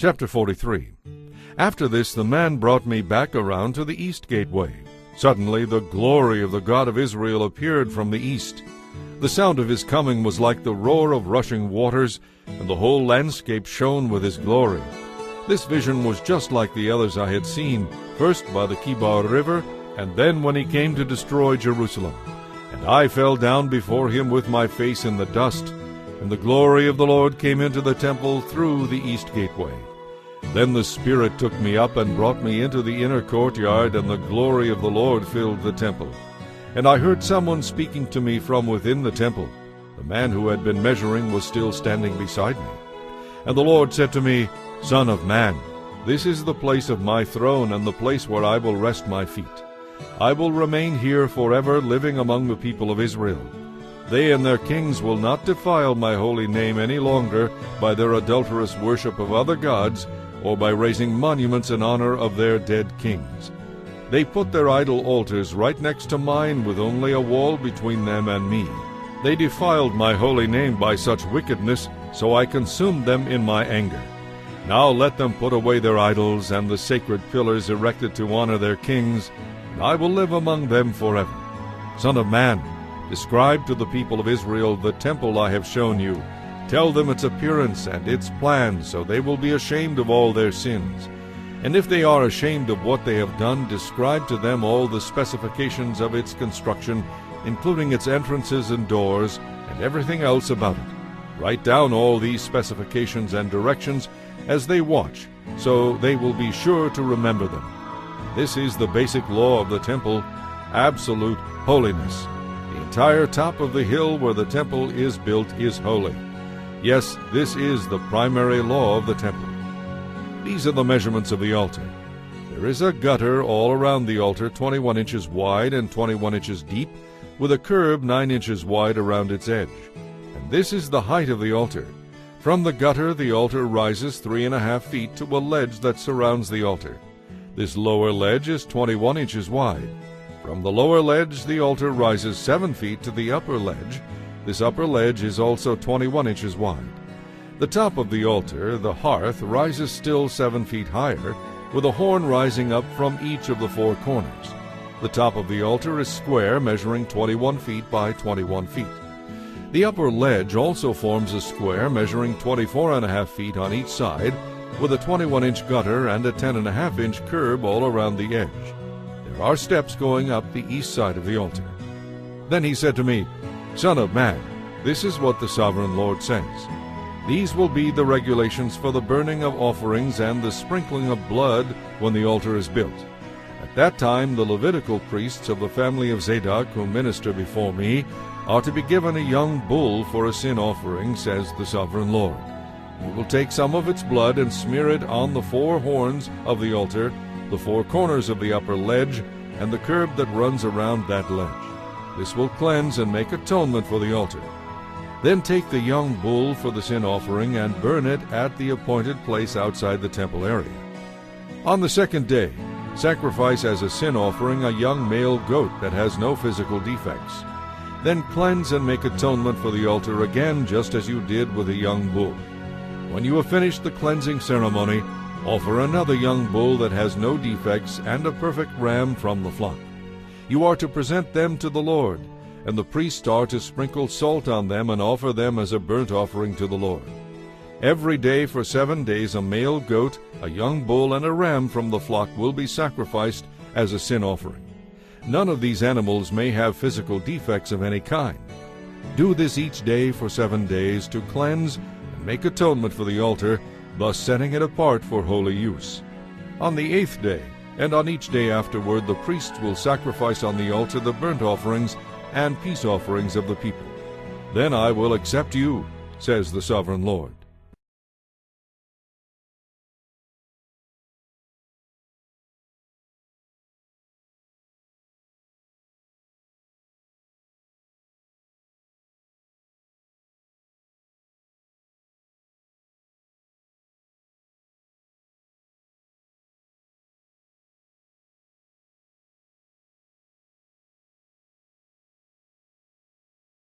Chapter 43. After this the man brought me back around to the east gateway. Suddenly the glory of the God of Israel appeared from the east. The sound of his coming was like the roar of rushing waters, and the whole landscape shone with his glory. This vision was just like the others I had seen, first by the Kibar River, and then when he came to destroy Jerusalem. And I fell down before him with my face in the dust, and the glory of the Lord came into the temple through the east gateway. Then the Spirit took me up and brought me into the inner courtyard, and the glory of the Lord filled the temple. And I heard someone speaking to me from within the temple. The man who had been measuring was still standing beside me. And the Lord said to me, Son of man, this is the place of my throne and the place where I will rest my feet. I will remain here forever, living among the people of Israel. They and their kings will not defile my holy name any longer by their adulterous worship of other gods, or by raising monuments in honor of their dead kings. They put their idol altars right next to mine, with only a wall between them and me. They defiled my holy name by such wickedness, so I consumed them in my anger. Now let them put away their idols and the sacred pillars erected to honor their kings, and I will live among them forever. Son of man, describe to the people of Israel the temple I have shown you. Tell them its appearance and its plan, so they will be ashamed of all their sins. And if they are ashamed of what they have done, describe to them all the specifications of its construction, including its entrances and doors, and everything else about it. Write down all these specifications and directions as they watch, so they will be sure to remember them. This is the basic law of the temple, absolute holiness. The entire top of the hill where the temple is built is holy. Yes, this is the primary law of the temple. These are the measurements of the altar. There is a gutter all around the altar, 21 inches wide and 21 inches deep, with a curb 9 inches wide around its edge. And this is the height of the altar. From the gutter the altar rises 3.5 feet to a ledge that surrounds the altar. This lower ledge is 21 inches wide. From the lower ledge the altar rises 7 feet to the upper ledge. This upper ledge is also 21 inches wide. The top of the altar, the hearth, rises still 7 feet higher, with a horn rising up from each of the 4 corners. The top of the altar is square, measuring 21 feet by 21 feet. The upper ledge also forms a square measuring 24.5 feet on each side, with a 21-inch gutter and a 10.5-inch curb all around the edge. There are steps going up the east side of the altar. Then he said to me, Son of man, this is what the sovereign Lord says. These will be the regulations for the burning of offerings and the sprinkling of blood when the altar is built. At that time the Levitical priests of the family of Zadok who minister before me are to be given a young bull for a sin offering, says the sovereign Lord. You will take some of its blood and smear it on the 4 horns of the altar, the 4 corners of the upper ledge, and the curb that runs around that ledge. This will cleanse and make atonement for the altar. Then take the young bull for the sin offering and burn it at the appointed place outside the temple area. On the 2nd day, sacrifice as a sin offering a young male goat that has no physical defects. Then cleanse and make atonement for the altar again, just as you did with a young bull. When you have finished the cleansing ceremony, offer another young bull that has no defects and a perfect ram from the flock. You are to present them to the Lord, and the priests are to sprinkle salt on them and offer them as a burnt offering to the Lord. Every day for 7 days a male goat, a young bull, and a ram from the flock will be sacrificed as a sin offering. None of these animals may have physical defects of any kind. Do this each day for 7 days to cleanse and make atonement for the altar, thus setting it apart for holy use. On the 8th day, and on each day afterward, the priests will sacrifice on the altar the burnt offerings and peace offerings of the people. Then I will accept you, says the sovereign Lord.